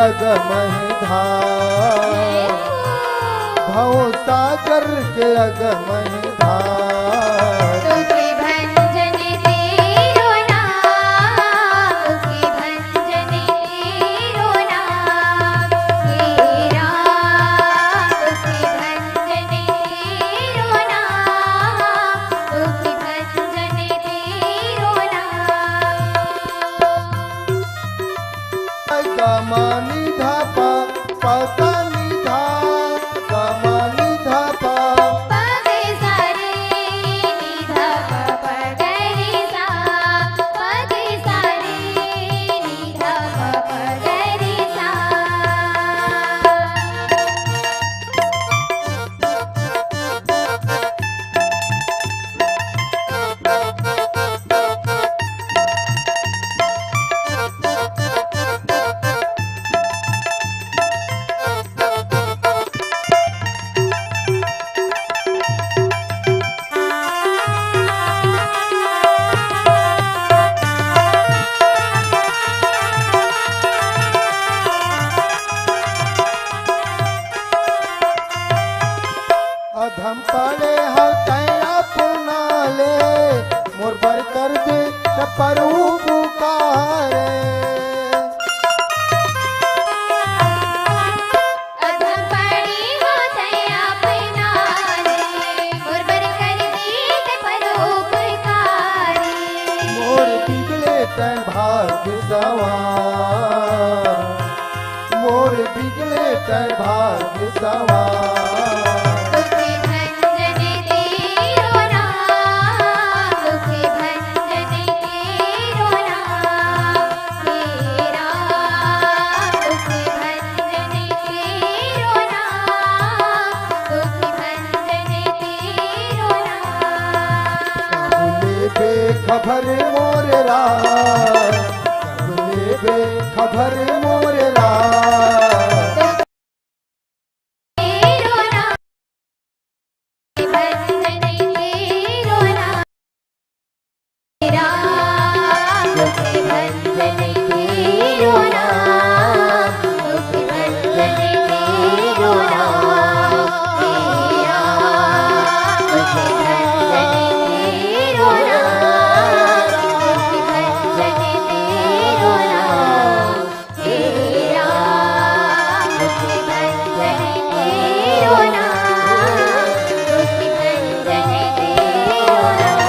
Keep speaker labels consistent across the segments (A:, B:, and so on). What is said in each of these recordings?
A: अगमह धार, भव सागर के अगमह धार।
B: सुखी भंजन तेरो नाम, सुखी भंजन तेरो नाम, हे राम सुखी भंजन तेरो नाम, सुखी भंजन तेरो नाम।
A: गमा निधा पा पा निधा, गमा निधा पा
B: पग सारे निधा प गरे सा, पग सारे निधा प गरे सा।
A: अधम पड़े हतै अपना ले, मोर बर कर दे त परू पुकारे।
B: अधम पड़ी होते अपना ले, मुरबर कर दीत परोपकारी।
A: मोर बिगड़े तै भाग्य सवार, मोर बिगड़े तै भाग्य सवार।
B: सुखी भंजन तेरो नाम, सुखी भंजन तेरो नाम, हे राम सुखी भंजन तेरो नाम, सुखी भंजन तेरो नाम।
A: ले बेखबर मोर राज, ले बेखबर मोर राज।
B: तेरो नाम भंजन तेरो नाम, हे राम सुखी भंजन तेरो नाम, सुखी भंजन तेरो नाम, हे राम सुखी भंजन तेरो नाम, सुखी भंजन तेरो नाम, हे राम सुखी भंजन तेरो नाम, सुखी भंजन तेरो नाम।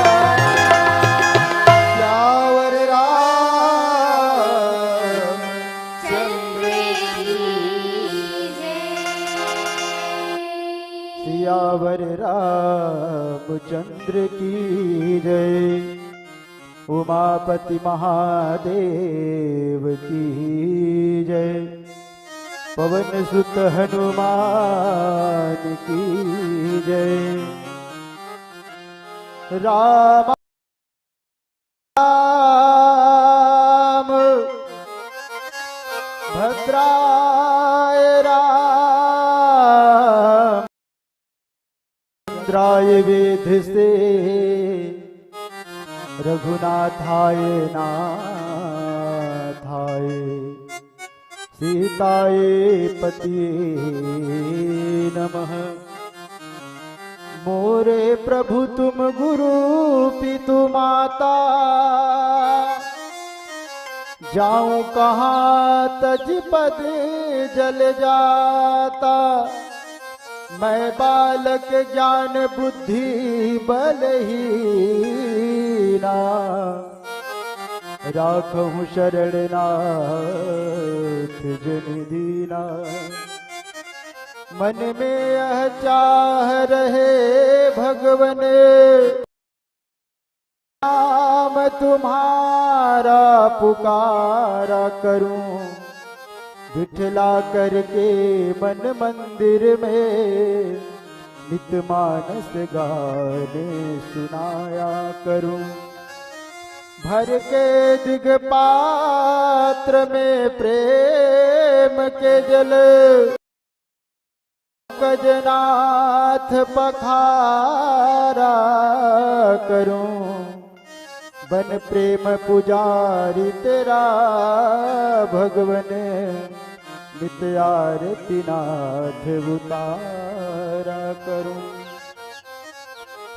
A: श्यावर राम
B: चंद्र की जय।
A: सियावर रामचंद्र की जय, उमापति महादेव की जय, पवन सुत हनुमान की जय। राम राम भद्राय राम, चंद्राय वेद से रघुनाथाय नाथाय, सीताय पतिये नमः। मोरे प्रभु तुम गुरु पितु माता, जाऊं कहाँ तज पद जल जाता। मैं बालक ज्ञान बुद्धि बलहीना, राखहूँ शरणनाथ जन दीना। मन में यह चाह रहे भगवन, नाम तुम्हारा पुकारा करूं। बिठला करके मन मंदिर में, नित मानस गाने सुनाया करूं। भर के दिग पात्र में प्रेम के जल, गजनाथ पखारा करूं। बन प्रेम पुजारी तेरा भगवन, नित्यारती नाथ उतारा करूं।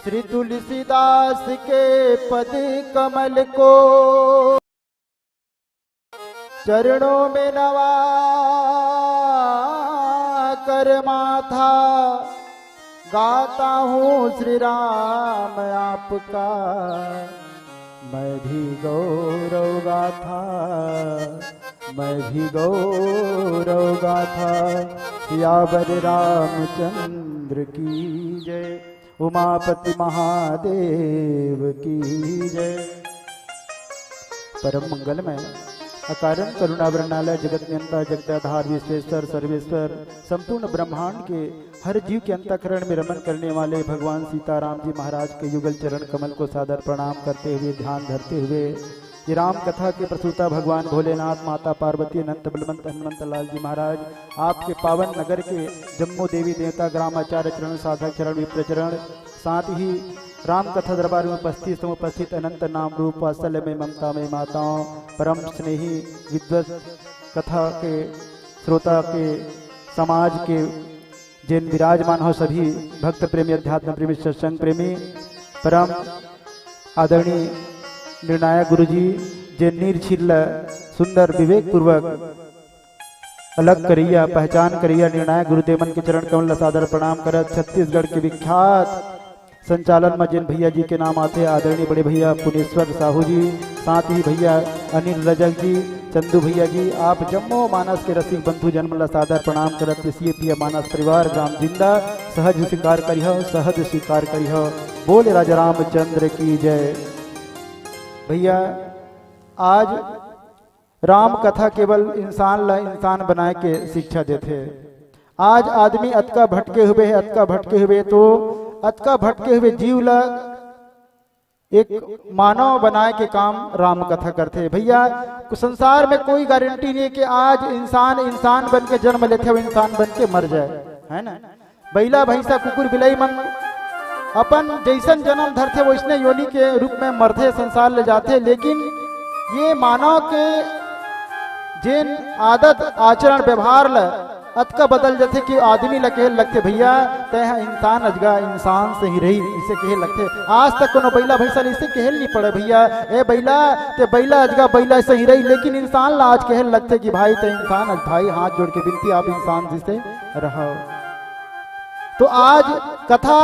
A: श्री तुलसीदास के पद कमल को चरणों में नवा कर माथा गाता हूँ श्री राम आपका मैं भी गौरव गाथा, मैं भी गौरव गाथा। सियावर रामचंद्र की जय, उमापति महादेव की जय। परम मंगलमय अकारण करुणावरणालय जगत नियंता जगदाधार विश्वेश्वर सर्वेश्वर संपूर्ण ब्रह्मांड के हर जीव के अंतःकरण में रमन करने वाले भगवान सीताराम जी महाराज के युगल चरण कमल को सादर प्रणाम करते हुए ध्यान धरते हुए ये राम कथा के प्रसूता भगवान भोलेनाथ, माता पार्वती, अनंत बलवंत हनुमंत लाल जी महाराज आपके पावन नगर के जम्मू देवी देवता ग्राम आचार्य चरण साधक चरण विप्र चरण, साथ ही राम कथा दरबार में उपस्थित समुपस्थित अनंत नाम रूप वात्सल्य में ममता में माताओं, परम स्नेही विद्वत कथा के श्रोता के समाज के जिन विराजमान हो सभी भक्त प्रेमी, अध्यात्म प्रेमी, सत्संग प्रेमी, परम आदरणीय निर्णायक गुरुजी जे निर्छिल सुंदर विवेक पूर्वक अलग करिया पहचान करिया निर्णायक गुरुदेवन के चरण कमल सादर प्रणाम करत छत्तीसगढ़ के विख्यात संचालन में जिन भैया जी के नाम आते आदरणीय बड़े भैया पुनेश्वर साहू जी, साथ ही भैया अनिल रजक जी, चंदू भैया जी, आप जम्मू मानस के रसिक बंधु जन्म सादर प्रणाम करत सीए मानस परिवार ग्राम जिंदा सहज स्वीकार करिह, सहज स्वीकार करिह। बोले राजा रामचंद्र की जय। भैया आज राम कथा केवल इंसान ला इंसान बनाए के शिक्षा देते। आज आदमी अतका भटके हुए है, अतका भटके हुए तो अतका भटके हुए जीव ला एक मानव बनाए के काम राम कथा करते। भैया संसार में कोई गारंटी नहीं कि आज इंसान इंसान बन के जन्म लेते हुए इंसान बन के मर जाए, है ना। बैला भैंसा कुकुर बिलाई मन अपन जैसन जन्म धरते वैसने योनि के रूप में मरते संसार ले जाते, लेकिन ये मानव के जिन आदत आचरण व्यवहार ल अतका बदल जाते कि आदमी ला कहे लगते भैया तय इंसान अजगा इंसान से ही रही, इसे कहे लगते। आज तक कोनो बैला भैंसा इसे कहे नहीं पड़े भैया ए बैला ते बैला अजगा बैला से ही रही, लेकिन इंसान ला आज कहे लगते कि भाई ते इंसान अज भाई हाथ जोड़ के विनती आप इंसान जिसे रहो। तो आज कथा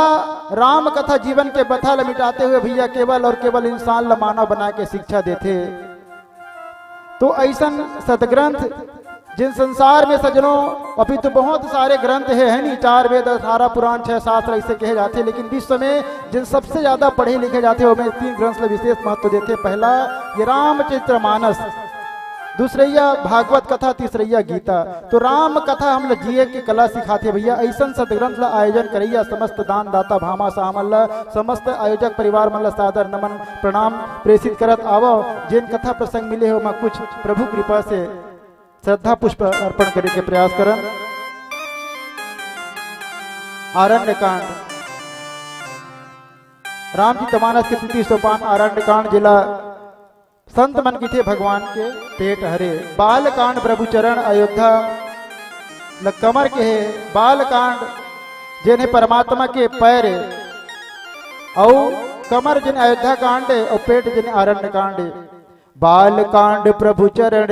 A: राम कथा जीवन के बथा ल मिटाते हुए भैया केवल और केवल इंसान ला मानव बना के शिक्षा देते। तो ऐसन सदग्रंथ जिन संसार में सजनों अभी तो बहुत सारे ग्रंथ है नहीं, 4 वेद 18 पुराण 6 शास्त्र ऐसे कहे जाते, लेकिन विश्व में जिन सबसे ज्यादा पढ़े लिखे जाते हैं 3 ग्रंथ में विशेष महत्व देते। पहला ये रामचरित्र मानस, दूसरैया भागवत कथा, तीसरैया गीता। तो राम कथा हम लोग जिए की कला सिखाते भैया। ऐसा सदग्रंथ ला आयोजन करैया समस्त दान दाता भामा सामल समस्त आयोजक परिवार मन सादर नमन प्रणाम प्रेषित करत आवो। जिन कथा प्रसंग मिले हो मैं कुछ प्रभु कृपा से श्रद्धा पुष्प अर्पण करे के प्रयास करन। आरण्य कांड, राम जी तमानस के 33 सोपान आरण्य कांड जिला संत मन की थे भगवान के पेट हरे। बाल कांड प्रभु चरण अयोध्या कमर के है। बाल कांड जिन्हें परमात्मा के पैर और कमर जिन अयोध्या कांड और पेट जिन आरण्य कांड। बाल कांड प्रभु चरण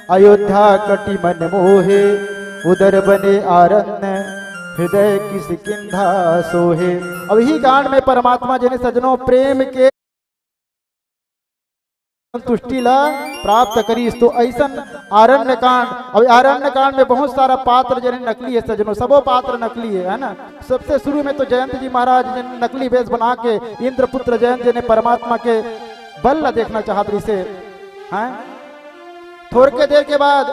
A: अयोध्या कटि मन मोहे, उदर बने आरण्य हृदय किस किंधा सोहे। अब यही कांड में परमात्मा जिन्हें सजनों प्रेम के संतुष्टि ला प्राप्त करीस। तो ऐसा आरण्य कांड, अब आरण्य कांड में बहुत सारा पात्र जिन्हें नकली है सजनों, सबो पात्र नकली है ना। सबसे शुरू में तो जयंत जी महाराज जिन्हें नकली वेश बना के इंद्रपुत्र जयंत जिन्हें परमात्मा के बल ला देखना चाहते से हैं। थोड़ के देर के बाद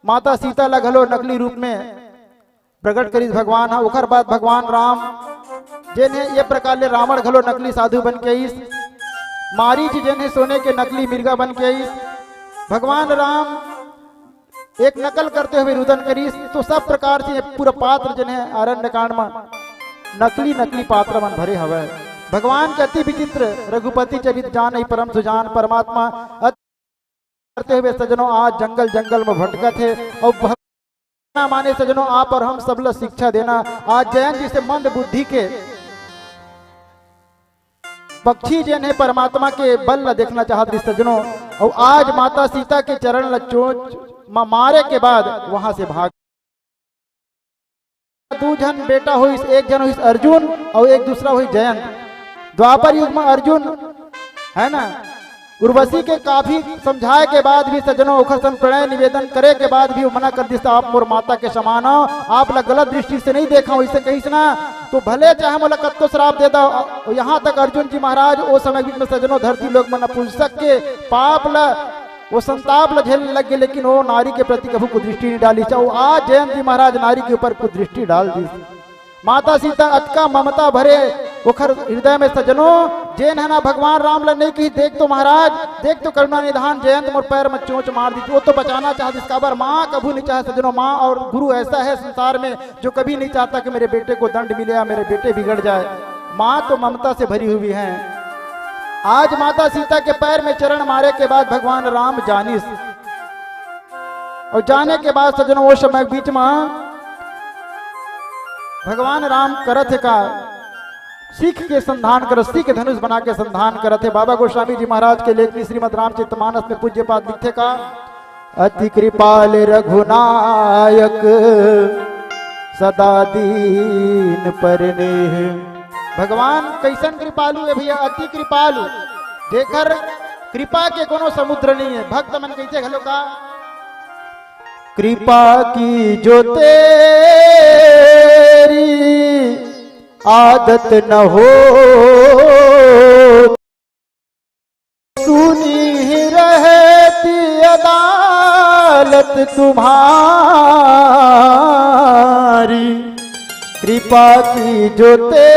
A: माता सीता ला घलो नकली रूप में प्रकट करीस भगवान। हाँ उखर बाद भगवान राम जिन्हें ये प्रकार ले रावण घलो नकली साधु बन के इस मारीच जिन्हें सोने के नकली मिर्गा बन के इस भगवान राम एक नकल करते हुए रुदन करीस। तो सब प्रकार से पूरा पात्र जिन्हें आरण्य कांड में नकली नकली पात्र मन भरे हवे। भगवान के अति विचित्र रघुपति चरित जान परम सुजान परमात्मा करते हुए सजनों आज जंगल जंगल में भटकत है और ना माने सजनों आप और हम सब लोग शिक्षा देना। आज जयंत जी से मंद बुद्धि के पक्षी जिन्हें परमात्मा के बल न देखना चाहते सजनों, और आज माता सीता के चरण ल चोंच मारे के बाद वहां से भाग। दो जन बेटा हुई, एक जन हुई अर्जुन और एक दूसरा हुई जयंत। द्वापर युग में अर्जुन है ना, उर्वशी के काफी समझाए के बाद भी सजनों ओखर सन प्रणय निवेदन करे के बाद भी वो मना कर दिया, आप मोर माता के समान हो, आप ला गलत दृष्टि से नहीं देखा इसे कहीं ना तो भले चाहे मोला कत्तो श्राप दे दो। यहाँ तक अर्जुन जी महाराज वो समय बीच में सजनों धरती लोग में नपुंसक के पाप ला वो संताप ला झेलने लग गए, लेकिन वो नारी के प्रति कभी कुछ दृष्टि नहीं डाली। चाहे आज जयंत जी महाराज नारी के ऊपर कुछ दृष्टि डाल दी। माता सीता अतका ममता भरे ओखर हृदय में सजनों जेन है ना भगवान राम ला नहीं कही, देख तो महाराज देख तो करुणा निधान जयंत मोर पैर में चोंच मार दी। वो तो बचाना चाहती, इसका बार माँ कभी नहीं चाहे सजनों। माँ और गुरु ऐसा है संसार में जो कभी नहीं चाहता कि मेरे बेटे को दंड मिले या मेरे बेटे बिगड़ जाए। माँ तो ममता से भरी हुई है। आज माता सीता के पैर में चरण मारे के बाद भगवान राम जानिस, और जाने के बाद सजनों वो समय बीच में भगवान राम करत है का सीख के संधान कर, सीख धनुष बना के संधान करत है। बाबा गोस्वामी जी महाराज के लेखनी श्रीमद रामचरितमानस में पूज्य पाद लिखे का, अति कृपाल रघुनायक सदा दीन परनेह। भगवान कैसन कृपालु है भैया, अति कृपालु, जेकर कृपा के कोनो समुद्र नहीं है। भक्त मन कैसे घलो का, कृपा की जो तेरी आदत न हो, सुनी ही रहती अदालत तुम्हारी। कृपा की जो तेरी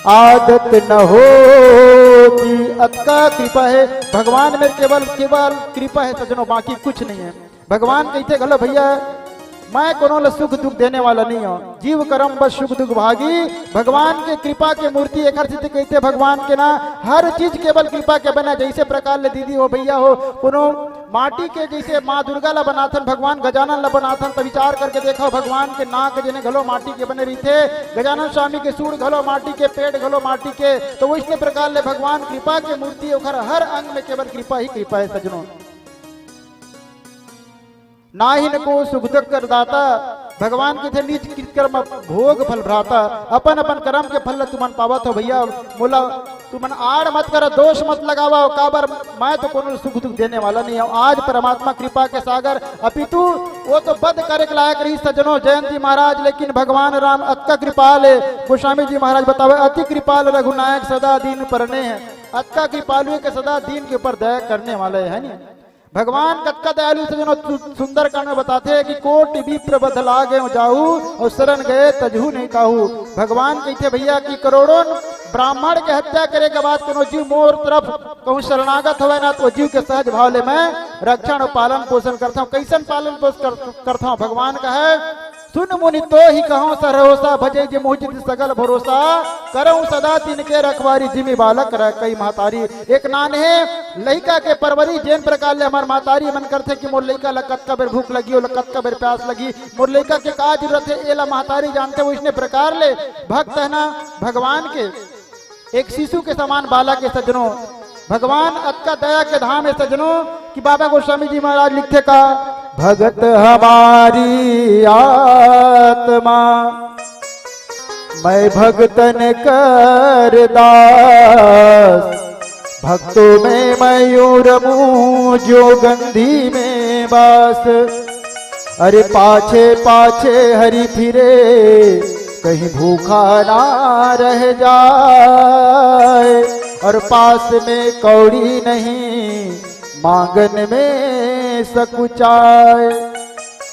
A: आदत न होती, अतका कृपा है भगवान में, केवल कृपा है सजनों, बाकी कुछ नहीं है। भगवान कहते गलो भैया मैं कोनो ल सुख दुख देने वाला नहीं हूँ, जीव कर्म बस सुख दुख भागी। भगवान के कृपा के मूर्ति एक सिद्ध कहते भगवान के ना हर चीज केवल कृपा के बना। जैसे प्रकार ले दीदी हो भैया हो कोनो माटी के, जैसे माँ दुर्गा ला बनाथन, भगवान गजानन ला बनाथन, तो विचार करके देखो भगवान के नाक जने घलो माटी के बने रही थे, गजानन स्वामी के सूढ़ घलो माटी के, पेट घलो माटी के। तो वो इसने प्रकार ले भगवान कृपा के मूर्ति हर अंग में केवल कृपा ही कृपा है सजनों। ना ही न को सुख दुख कर दाता, भगवान के थे नीच कर्म भोग फल भ्राता। अपन अपन कर्म के फल तुमन पावत हो भैया, मोला तुमन आड़ मत कर, दोष मत लगावा। काबर मैं तो कोनो सुख दुख देने वाला नहीं हूँ। आज परमात्मा कृपा के सागर, अपितु वो तो बद करे के लायक रही सजनों जयंत जी महाराज, लेकिन भगवान राम अतका कृपाल है। गोस्वामी जी महाराज बतावे, अति कृपाल रघुनायक सदा दीन परने है। अतका कृपालु के सदा दीन के ऊपर दया करने वाले है नी भगवान। कतका दयालु सजनों सुंदर कांड में बताते हैं कि कोटि विप्र बध लागे जाऊ और शरण गए तजहू नहीं काहू। भगवान कहते भैया कि करोड़ों ब्राह्मण के हत्या करे के बाद कोनो जीव मोर तरफ कहूँ शरणागत होवे ना, तो जीव के सहज भाव ले मैं रक्षण और पालन पोषण करता हूँ। कैसन पालन पोषण करता हूँ भगवान का है, सुन मुनि तो ही कहो सरहोसा, भजे जे मोहित सगल भरोसा, करऊं सदा तिनके रखवारी, जिमी बालक रह कई महतारी। एक नाने लइका के परवरी जेन प्रकार ले हमार महतारी मन करते कि मोर लइका ला कतका बेर भूख लगी, ओला कतका बेर प्यास लगी, मोर लइका के का जरूरत है, एला महतारी जानते वो इसने प्रकार ले भक्त है ना भगवान के एक शिशु के समान बालक के सजनों। भगवान अतका दया के धाम है सजनों कि बाबा गोस्वामी जी महाराज लिखते का, भगत हमारी आत्मा मैं भगतन कर दास, भक्तों में मयूर मुँह जो गंधी में बास। अरे पाछे पाछे हरि फिरे कहीं भूखा ना रह जाए, और पास में कौड़ी नहीं मांगन में सकुचाए।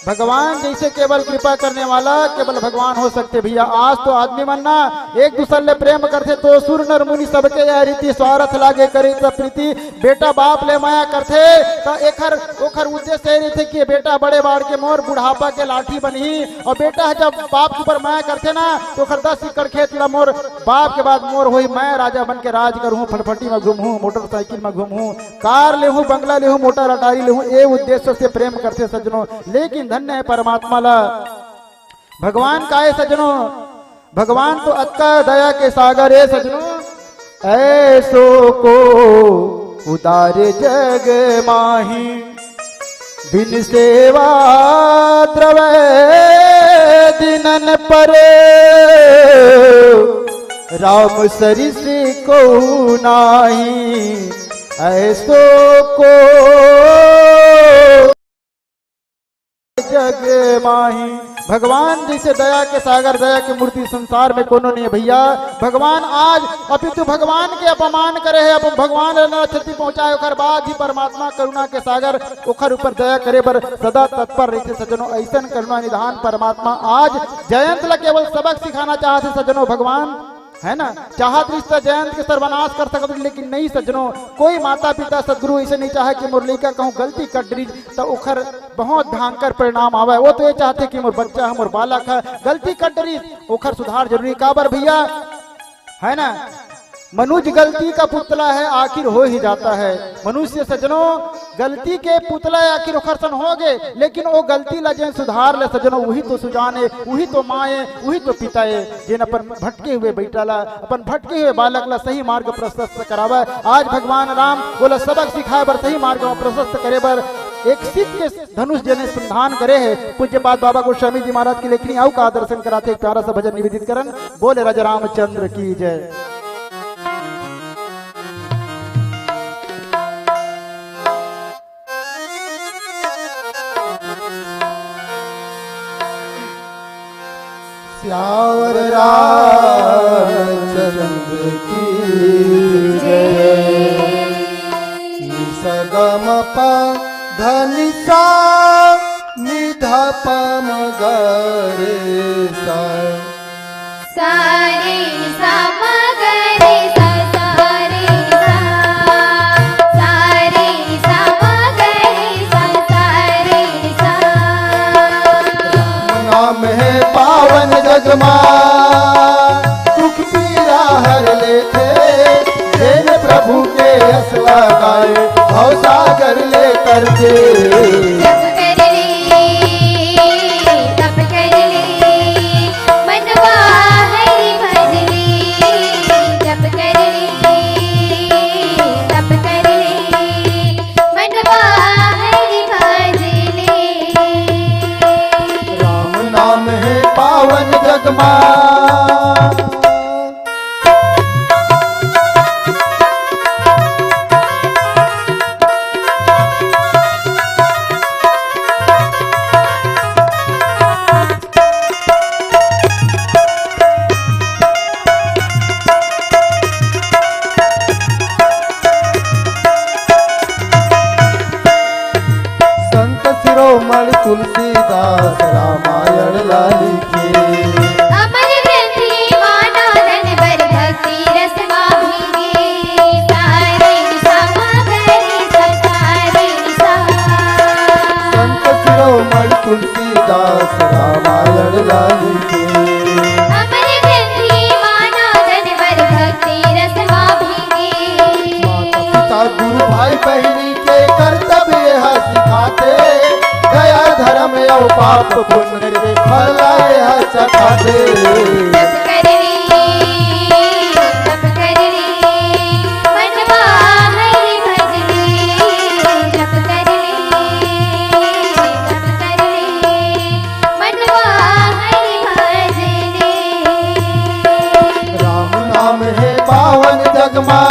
A: भगवान जैसे केवल कृपा करने वाला केवल भगवान हो सकते भैया। आज तो आदमी मनना एक दूसरे ले प्रेम करते तो सुर नर मुनि सबके यह रीति स्वार्थ लागे करे त प्रीति। बेटा बाप ले माया करते तो एखर ओखर उद्देश्य यही थे कि बेटा बड़े बाढ़ के मोर बुढ़ापा के लाठी बनी। और बेटा जब बाप के ऊपर माया करते ना तो ओखर 10 एकड़ खेत ला मोर बाप के बाद मोर हुई मैं राजा बन के राज करूँ, फटफटी में घूमूं, मोटरसाइकिल में घूमूं, कार ले हूँ, बंगला ले हूँ, मोटर अटारी ले हूँ, ये उद्देश्य से प्रेम करते सज्जनों। लेकिन धन्य है परमात्मा ला भगवान का है सज्जनों। भगवान तो अक्का दया के सागर है सज्जनों। ऐसो को उतारे जग माही बिन सेवा द्रवै दिनन परे। राम सरिस को नाही ऐसो को जग माही। भगवान जैसे दया के सागर दया की मूर्ति संसार में कोनो नहीं है भैया। भगवान आज अपितु भगवान के अपमान करे है, अब भगवान न क्षति पहुंचाए ओकर बाद ही परमात्मा करुणा के सागर ओखर ऊपर दया करे पर सदा तत्पर रहते सज्जनों। ऐसा करुणा निधान परमात्मा आज जयंत ला केवल सबक सिखाना चाहते सज्जनों भगवान है ना। चाहत रिश्ता जयंत के सर्वनाश कर सकते लेकिन नहीं सज्जनों। कोई माता पिता सदगुरु ऐसे नहीं चाहे कि मोर लड़का कहूँ गलती कर दी तो ओखर बहुत भयंकर परिणाम आवे। वो तो ये चाहते कि मोर बच्चा है, मोर बालक है, गलती कर दी ओखर सुधार जरूरी काबर भैया है ना। मनुष्य गलती का पुतला है आखिर हो ही जाता है। मनुष्य सज्जनों गलती के पुतला आखिर ओखरसन हो गए लेकिन वो गलती ला जिन सुधार ले सज्जनों वही तो सुजाने, वही तो माए, वही तो पिता है जिन अपन भटके हुए बेटा ला अपन भटके हुए बालक ला सही मार्ग प्रशस्त करावे। आज भगवान राम बोला सबक सिखाए बर सही मार्ग में प्रशस्त करे बर एक सिख के धनुष जने संधान करे है। पूज्य बात बाबा गोस्वामी जी महाराज की लेखनी आउ का दर्शन कराते एक प्यारा सा भजन निवेदित करन। बोले राजा रामचंद्र की जय।
C: श्यावर रामचंद्र की जय। सगम प धनि सा निधा पम गरे सा।
B: सारे समगरे सा सारे सा सारे समगरे सा सारे सा।
C: राम नाम है पावन जगमा सुख पीरा हर लेते। जैन प्रभु के यश लगाए भव सागर ले करके।
B: जप कर ले तप कर ले मनवा हरि भज ले। जप कर ले तप कर ले मनवा हरि भज ले।
C: राम नाम है पावन जगमा शिरोमणि तुलसीदास रामायण ला लिखे।
B: अमर ग्रंथि मानवदन बर भक्ति रस माभिगे। सारे समगरे सा सारे सा।
C: संत शिरोमणि तुलसीदास रामायण ला लिखे।
B: अमर ग्रंथि मानवदन बर भक्ति रस माभिगे।
C: माता पिता गुरु भाई बहनी के कर्तव्य यह सिखाते। दया धर्म और पाप पुण्य के फल यह चखाते।
B: जप कर ले तप कर ले मनवा हरि भज ले। जप कर ले तप कर ले मनवा हरि भज ले।
C: राम नाम है पावन जगमा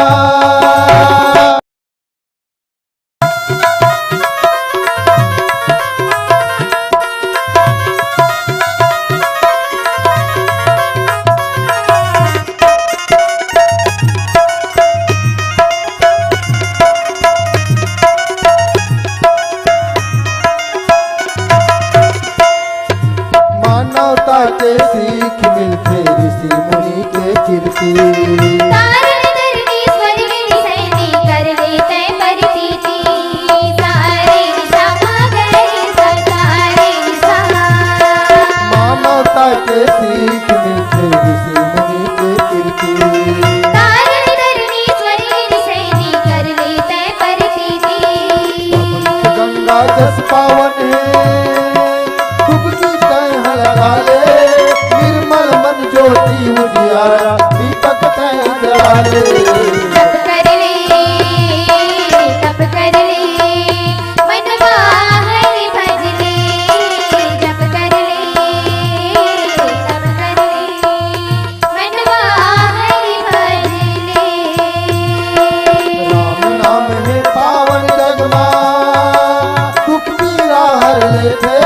B: तारण धरणी स्वर्गिणी सैनी कर लेते परतीति सारे निशा मगरे सारे निशा
C: मानवता के सीख मिलते ऋषि मुनि के कीर्ति
B: तारण धरणी स्वर्गिणी सैनी कर लेते परतीति
C: गंगा जस पावन है डुबकी तह लगा ले निर्मल मन ज्योति उजियारा दीपक तह जला ले
B: तप कर ले मनवा हरि भज ले जप कर ले मनवा हरि भज ले
C: राम नाम है पावन जगमा दुख पीरा हर लेते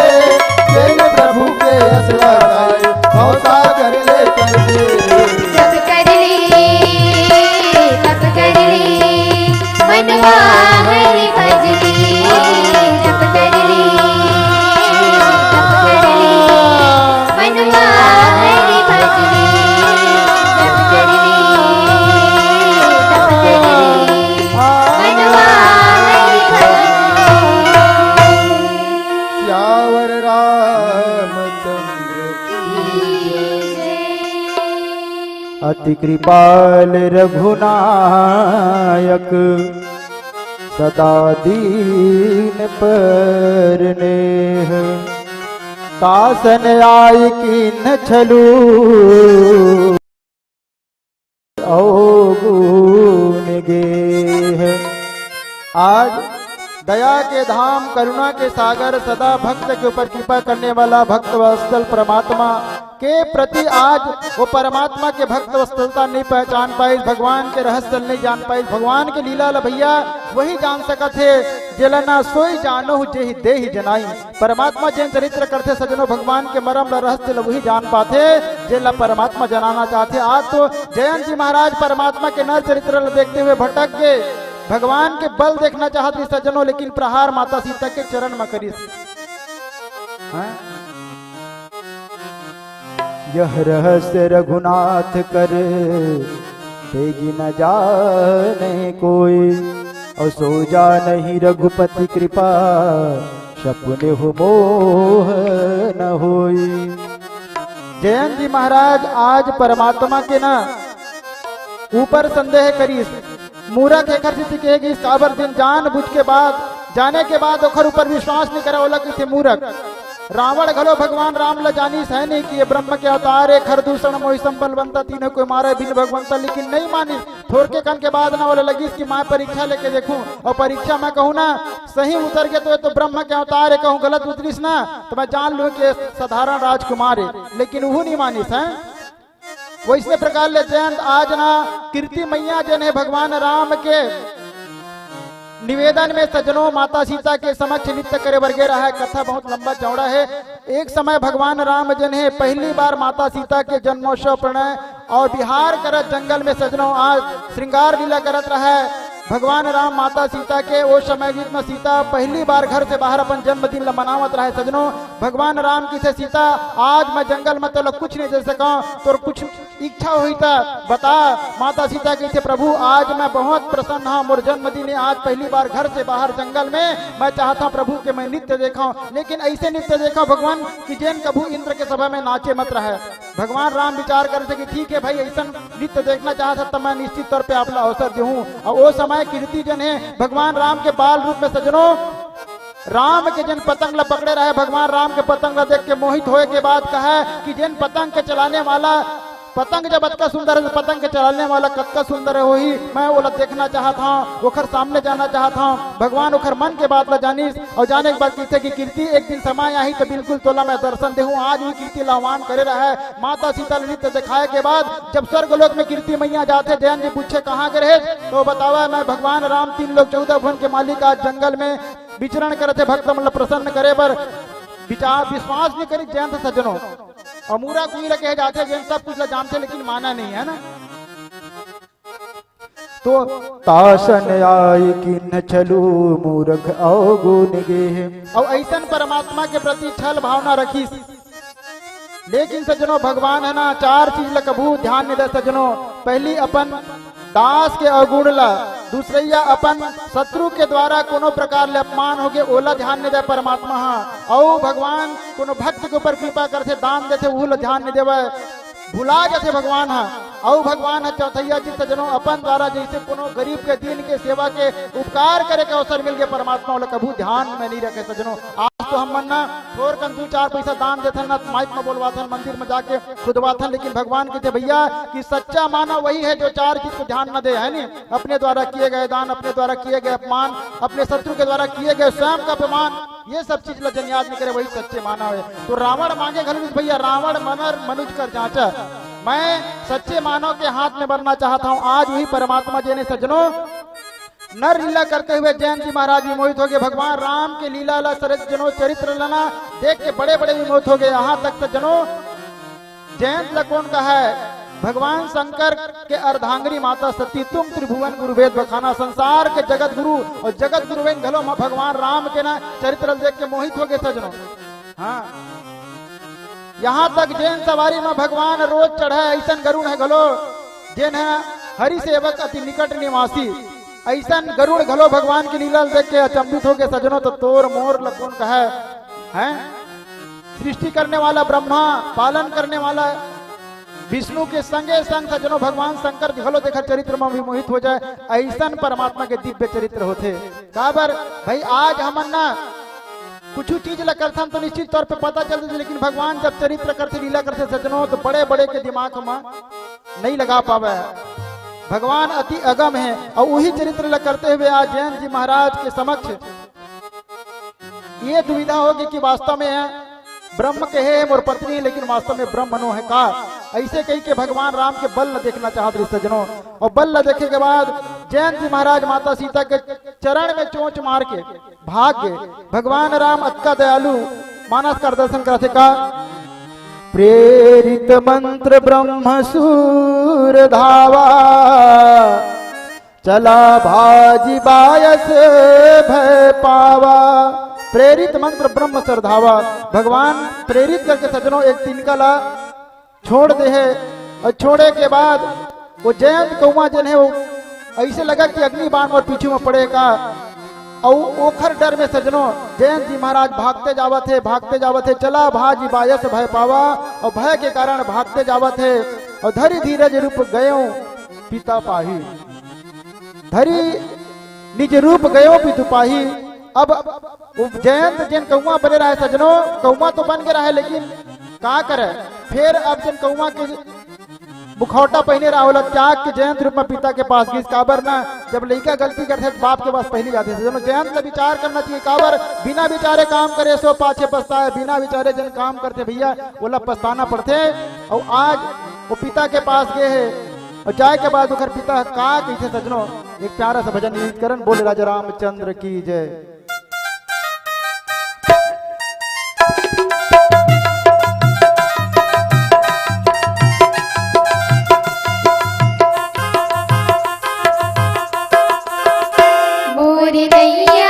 C: जैन प्रभु के यश लगाए भवसागर ले कर दे
B: जप कर ले मनवा हरि भज ले जप कर ले मनवा हरि भज ले जप कर मनवा हरि भज
C: श्यावर रामचंद्र की जय।
A: अति कृपाल रघुनायक सदा दीन पर नेह तासन आय कीन छलू अवगुण गेह। आज दया के धाम करुणा के सागर सदा भक्त के ऊपर कृपा करने वाला भक्त वत्सल परमात्मा के प्रति आज वो परमात्मा के भक्त वत्सलता नहीं पहचान पाई, भगवान के रहस्य नहीं जान पाई, भगवान के लीला भैया वही जान सका थे जेलना सोई जानो जे ही दे ही जनाई। परमात्मा जिन चरित्र करते सजनों भगवान के मरम रहस्य वही जान पाते जेला परमात्मा जनाना चाहते। आज तो जयंत जी महाराज परमात्मा के नर चरित्र देखते हुए भटक गए, भगवान के बल देखना चाहते सज्जनों, लेकिन प्रहार माता सीता के चरण में करी। यह रहस्य रघुनाथ कर देगी न जाने कोई, और सो जा नहीं रघुपति कृपा सपने हो मोह न होई। जयंत जी महाराज आज परमात्मा के ना ऊपर संदेह करी, मूर्ख एक कहेगी इस काबर दिन जान बुझ के बाद जाने के बाद ओखर ऊपर विश्वास नहीं करे ओला किसे मूर्ख। रावण घलो भगवान राम ल जानी सह नहीं कि ये ब्रह्म के अवतार है, खरदूषण मोहि संपल बनता तीनों कोई मारे बिन भगवंता, लेकिन नहीं मानी। थोड़ के कन के बाद ना बोले लगी इसकी माँ परीक्षा लेके देखूं, और परीक्षा में कहूँ ना सही उतर गए तो ये तो ब्रह्म के अवतार है, कहूँ गलत उतरीस ना तो मैं जान लूँ कि साधारण राजकुमार है, लेकिन वो नहीं मानी है। वैसे प्रकार ले जयंत आज ना कीर्ति मैया जन है भगवान राम के निवेदन में सजनों माता सीता के समक्ष नृत्य करे वर्गे रहा है। कथा बहुत लंबा चौड़ा है। एक समय भगवान राम जन है पहली बार माता सीता के जन्मोत्सव प्रणय और विहार करत जंगल में सजनों आज श्रृंगार लीला करत रहा है। भगवान राम माता सीता के वो समय जिसमें सीता पहली बार घर से बाहर अपन जन्मदिन मनावत रहे। सजनों भगवान राम की से सीता आज मैं जंगल में तो कुछ नहीं दे सका, तो कुछ इच्छा हुई था बता। माता सीता की थे प्रभु आज मैं बहुत प्रसन्न हूँ, मोर जन्मदिन है, आज पहली बार घर से बाहर जंगल में मैं चाहता प्रभु के मैं नृत्य देखा, लेकिन ऐसे नृत्य देखा भगवान की जैन कभू इंद्र के सभा में नाचे मत रहे। भगवान राम विचार करते कि ठीक है भाई ऐसा नृत्य देखना चाहता तो मैं निश्चित तौर पे आपला अवसर दूँ। और वो समय कीर्ति जन है भगवान राम के बाल रूप में सजनों राम के जन पतंग पकड़े रहे। भगवान राम के पतंग देख के मोहित होए के बाद कहा कि जन पतंग के चलाने वाला पतंग जब अतका सुंदर है, पतंग के चलाने वाला कतका सुंदर है, वही मैं वो देखना चाहता हूँ, ओखर सामने जाना चाहता हूँ। भगवान ओखर मन के बात ला जानिस और जाने के बाद कहते कि कीर्ति एक दिन समय आई तो बिल्कुल तोला मैं दर्शन देहूँ। आज भी कीर्ति लावान करे रहा है। माता सीता नृत्य दिखाए के बाद जब स्वर्ग लोक में कीर्ति मैया जाते जैन जी पूछे कहाँ के रहे तो बतावा मैं भगवान राम 3 लोग 14 भुवन के मालिक आज जंगल में विचरण करे थे, भक्त मतलब प्रसन्न करे पर विचार विश्वास नहीं करी जयंत सज्जनों। अमूरा कोई लगे जाते जैन सब कुछ जानते लेकिन माना नहीं है ना। तो तासन आय किन छलू मूर्ख अवगुण गे, और ऐसन परमात्मा के प्रति छल भावना रखी लेकिन सज्जनों भगवान है ना चार चीज ला कबू ध्यान नहीं दे सज्जनों। पहली अपन दास के अवगुण ला, दूसरैया अपन शत्रु के द्वारा कोनो प्रकार ले अपमान हो गए ओला ध्यान नहीं दे परमात्मा हाँ। और भगवान कोनो भक्त के ऊपर कृपा करते दान देते वो ला ध्यान नहीं देवे, भुला जाते भगवान हाँ। और भगवान है चौथैया जी सज्जनों अपन द्वारा जैसे कोनो गरीब के दीन के सेवा के उपकार करे के अवसर मिल गए परमात्मा वाला कबू ध्यान में नहीं रखे सज्जनों। आज तो हम मन ना छोड़ कर 2-4 पैसा दान देते ना माइक में बोलवाते मंदिर में जाके खुदवाते, लेकिन भगवान कहते भैया कि सच्चा मानव वही है जो चार चीज को ध्यान न दे है नी, अपने द्वारा किए गए दान, अपने द्वारा किए गए अपमान, अपने शत्रु के द्वारा किए गए स्वयं का अपमान, ये सब चीज लजन याद नहीं करे वही सच्चे मानव है। तो रावण मांगे घर भैया रावण मनर मनुज कर जांचा, मैं सच्चे मानव के हाथ में बनना चाहता हूँ। आज वही परमात्मा जी ने सज्जनों नर लीला करते हुए जैन जी महाराज विमोहित हो गए। भगवान राम के लीला ला सज्जनों चरित्र लना देख के बड़े बड़े विमोहित हो गए। यहाँ तक सज्जनों जैन ला कौन कहा है भगवान शंकर के अर्धांगिनी माता सती तुम त्रिभुवन गुरु वेद बखाना, संसार के जगत गुरु और जगत गुरु वेद घलो भगवान राम के ना चरित्र देख के मोहित हो गए सज्जनों हाँ। यहाँ तक जैन सवारी में भगवान रोज चढ़े ऐसा गरुड़ है घलो जैन है हरि सेवक अति निकट निवासी, ऐसा गरुड़ घलो भगवान की लीला देख के अचंभित हो गए सज्जनों। तो तोर मोर लखुन कहे हैं सृष्टि करने वाला ब्रह्मा, पालन करने वाला विष्णु के संगे संग सज्जनों भगवान शंकर घलो देखा चरित्र में भी मोहित हो जाए, ऐसा परमात्मा के दिव्य चरित्र होते। काबर भाई आज हमन ना कुछ चीज ला करथन तो निश्चित तौर पे पता चलते, लेकिन भगवान जब चरित्र करते लीला करते सज्जनों तो बड़े बड़े के दिमाग में नहीं लगा पावे। भगवान अति अगम है और वही चरित्र ला करते हुए आज जैन जी महाराज के समक्ष ये दुविधा होगी कि वास्तव में है ब्रह्म के है मोर पत्नी, लेकिन वास्तव में ब्रह्म मनो है का। ऐसे कही के भगवान राम के बल न देखना चाहते सज्जनों, और बल न देखे के बाद जैन जी महाराज माता सीता के चरण में चोंच मार के भाग गए। भगवान राम अत्का दयालु मानस का दर्शन करते का प्रेरित मंत्र ब्रह्म सूर धावा, चला भाजी बायस भय पावा। प्रेरित मंत्र ब्रह्म सरधावा, भगवान प्रेरित करके सज्जनों एक तिनका ला छोड़ दे है, और छोड़े के बाद वो जयंत कौवा जन है वो ऐसे लगा कि अग्नि बाण और पीछे में पड़ेगा, और ओखर डर में सज्जनों जयंत जी महाराज भागते जावत है चला भाजी बायस भय पावा, और भय के कारण भागते जावत है और धरी धीरज रूप गयो पिता पाही, धरी निज रूप गयो पितु पाही। अब जयंत जिन कौआ बने रहा है सज्जनों, कौआ तो बन गया है लेकिन का करे फिर अब जिन कौआ के मुखौटा पहने रहा होला त्याग के जयंत रूप में पिता के पास गई। काबर ना जब लड़का गलती करते बाप के पास पहली जाते थे, जयंत का विचार करना चाहिए। काबर बिना विचारे काम करे सो पाछे पछताए, बिना विचारे जन काम करते भैया बोला पछताना पड़ते। और आज वो पिता के पास गए है और जाए के बाद उखर पिता का कैसे सज्जनों एक प्यारा सा भजन गीत करन बोले राजा रामचंद्र की जय।
B: नैया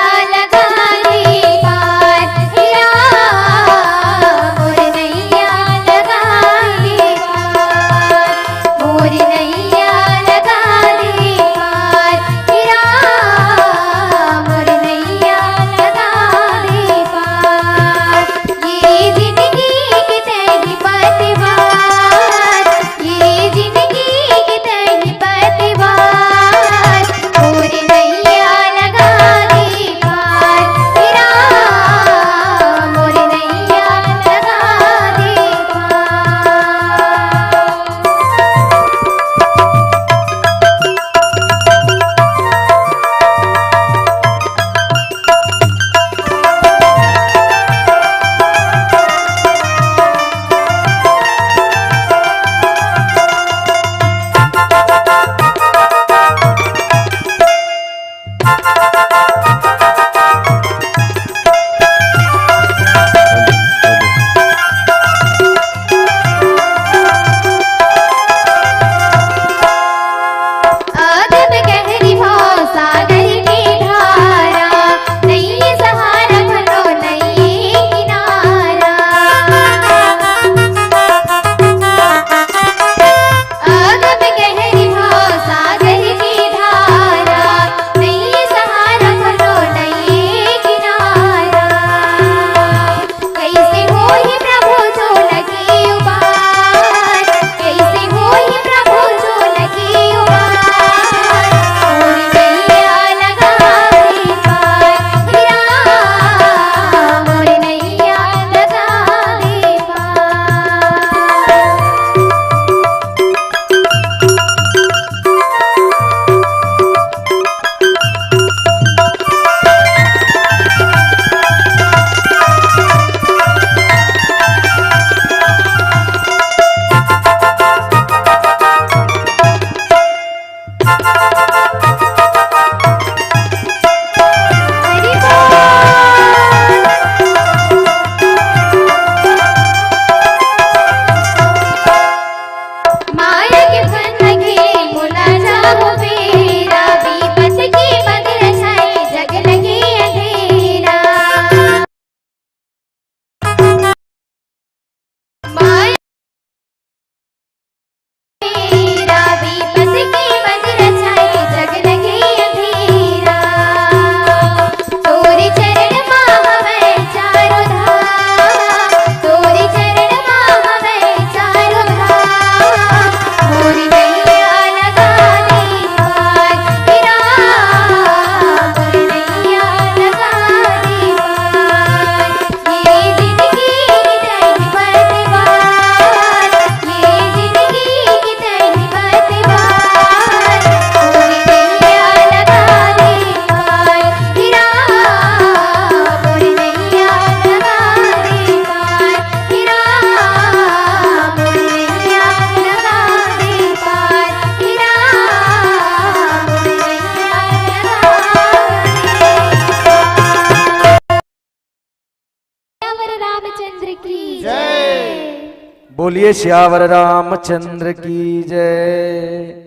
D: बोलिए श्यावर रामचंद्र की जय।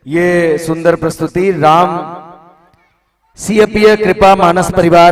D: ये सुंदर प्रस्तुति राम सीएपीए कृपा मानस परिवार